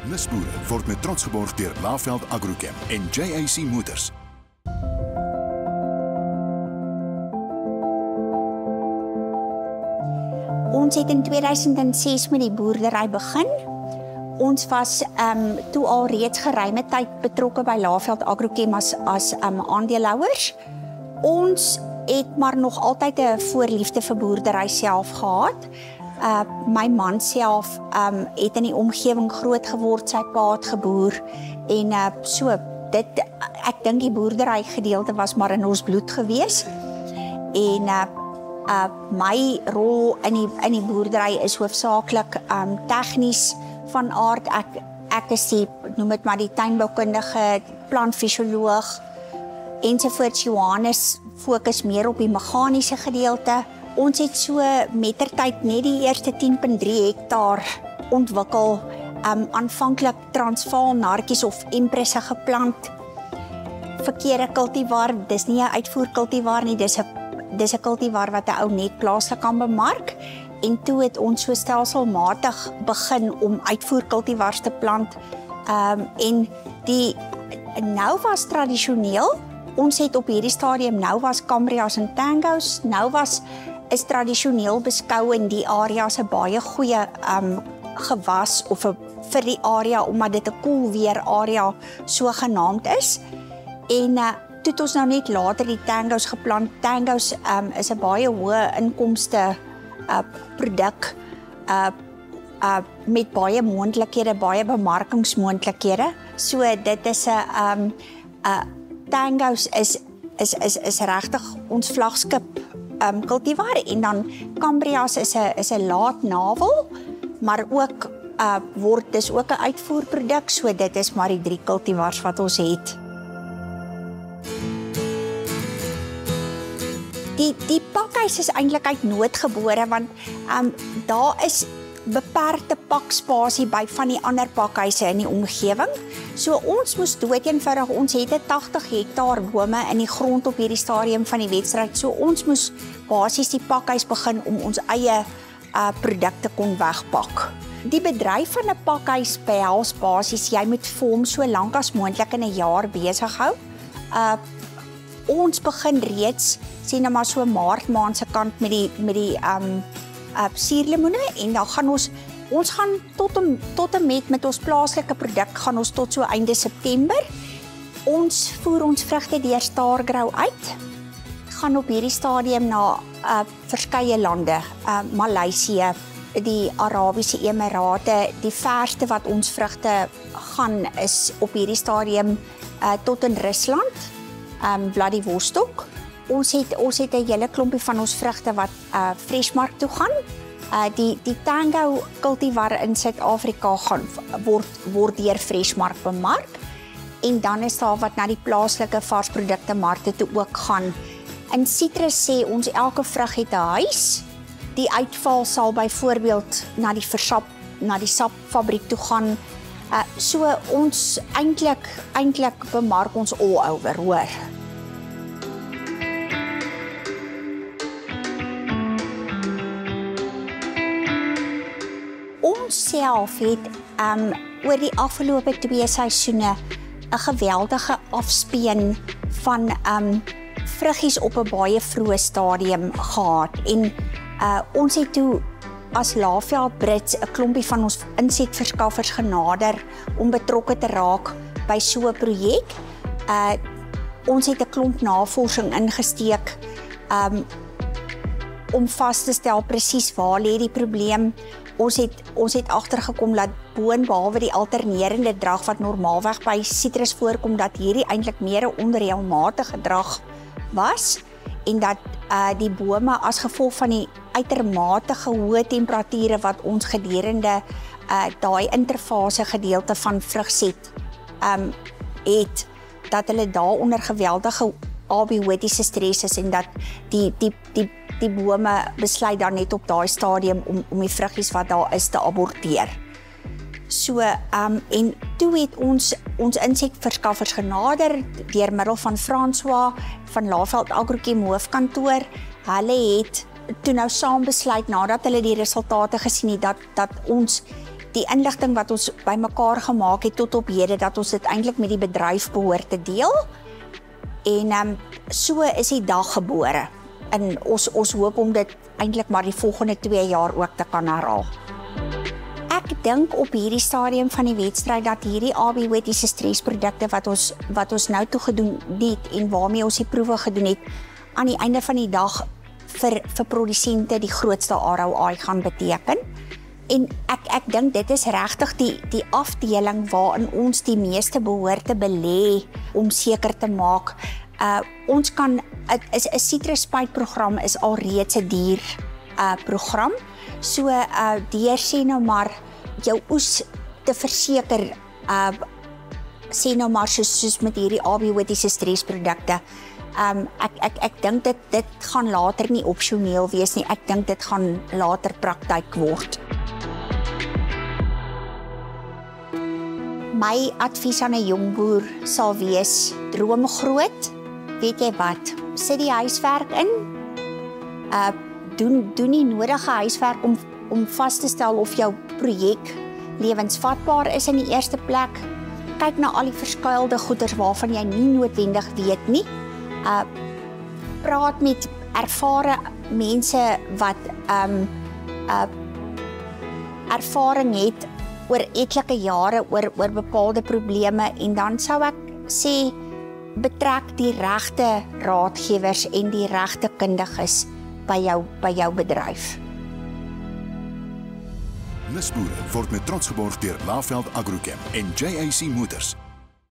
Nuusboere word met trots geborg deur Laveld Agrochem en JAC Motors. Ons het in 2006 met die boerdery begin. Ons was toe al reeds geruime tyd betrokke by Laveld Agrochem as aandeelhouers. Ons het maar nog altyd 'n voorliefde vir boerdery self gehad. My man self het in die omgewing groot geword, sy pa het geboer en ek dink die boerdery gedeelte was maar in ons bloed gewees. En my rol in die boerdery is hoofsaaklik tegnies van aard. Ek is noem dit maar die tuinboukundige, plantfisioloog ensovoorts. Johannes fokus meer op die meganiese gedeelte. Ons het so mettertyd net die eerste 10,3 hektaar ontwikkel, aanvanklik Transvaal narkies of empresse geplant. Verkeerde kultivar, dis nie 'n uitvoerkultivar nie, dis 'n kultivar wat 'n ou net plaaslik kan bemark. En toe het ons so stelselmatig begin om uitvoerkultivars te plant. En die Novas tradisioneel, ons het op hierdie stadium Novas, Cambrias en Tangos. Novas is tradisioneel beskou in die area as 'n baie goeie gewas of vir die area omdat dit 'n koel weer area so genaamd is. En toe het ons nou net later die Tangos geplant. Tangos is 'n baie hoë inkomste produk met baie moontlikhede, baie bemarkingsmoontlikhede. So dit is 'n Tangos is regtig ons vlaggenskap kultivar. En dan Cambrias is 'n laat navel, maar ook dis ook 'n uitvoerproduk. So dit is maar die 3 kultivars wat ons het. Die pakhuis is eintlik uit nood gebore, want daar is beperkte pakspasie by van die ander pakhuise in die omgewing. So ons moes doeteenvoudig, ons het 80 hektaar bome in die grond op hierdie stadium van die wedstryd. So ons moes basies die pakhuis begin om ons eie produkte kon wegpak. Die bedryf van 'n pakhuis behels basies, jy moet vir hom so lank as moontlik in 'n jaar besig hou. Ons begin reeds sien nou maar so Maart maand se kant met die suurlemoene, en dan gaan ons gaan tot en met ons plaaslike produk gaan ons tot so einde September. Ons voer ons vrugte deur Stargrow uit. Gaan op hierdie stadium na verskeie lande, Maleisië, die Arabiese Emirate. Die verste wat ons vrugte gaan is op hierdie stadium tot in Rusland, Vladivostok. Ons het 'n hele klompie van ons vrugte wat Freshmark toe gaan. Die Tango kultivar in Suid-Afrika word deur Freshmark bemark. En dan is daar wat na die plaaslike varsprodukte markte toe ook gaan. In sitrus sê ons elke vrug het 'n huis. Die uitval sal byvoorbeeld na die sapfabriek toe gaan. So ons eintlik bemark ons all over, hoor. Ons self het oor die afgelope 2 seisoene 'n geweldige afspeen van vruggies op 'n baie vroeë stadium gehad. En ons het toe as Laveld Brits 'n klompie van ons insetverskaffers genader om betrokke te raak by so 'n projek. Ons het 'n klomp navorsing ingesteek om vas te stel presies waar lê die probleem. Ons het agtergekom dat behalwe die alternerende drag wat normaalweg by sitrus voorkom, dat hierdie eintlik meer 'n onreëlmatige drag was, en dat die bome as gevolg van die uitermate hoë temperature wat ons gedurende daai interfase gedeelte van vrugset het, dat hulle daaronder geweldige abiotiese stres is, en dat die bome besluit dan net op daai stadium om die vruggies wat daar is te aborteer. So en toe het ons insetverskaffers genader deur middel van François van Laveld Agrochem hoofkantoor. Hulle het toe nou saam besluit nadat hulle die resultate gesien het dat ons die inligting wat ons bymekaar gemaak het tot op hede, dat ons dit eintlik met die bedryf behoort te deel. En so is die dag gebore. En ons hoop om dit eintlik maar die volgende 2 jaar ook te kan herhaal. Ek dink op hierdie stadium van die wedstryd dat hierdie abiotiese stresprodukte wat ons nou toe gedoen het en waarmee ons die proewe gedoen het, aan die einde van die dag vir produsente die grootste ROI gaan beteken. En ek dink dit is regtig die afdeling waarin ons die meeste behoort te belê om seker te maak. Ons kan 'n citruspuitprogram is alreeds 'n duur program. So deur sê nou maar jou oes te verseker, sê nou maar soos met hierdie abiotiese stresprodukte. Ek dink dit gaan later nie opsioneel wees nie. Ek dink dit gaan later praktyk word. My advies aan 'n jong boer sal wees, droom groot. Weet jy wat? Sit die huiswerk in. Doen die nodige huiswerk om vas te stel of jou projek lewensvatbaar is in die eerste plek. Kyk na al die verskuilde goeders waarvan jy nie noodwendig weet nie. Praat met ervare mense wat ervaring het oor etlike jare oor bepaalde probleme, en dan sou ek sê betrek die regte raadgewers en die regte kundiges by jou bedryf. Lysboere word met trots geborg deur Laveld Agrochem en JAC Motors.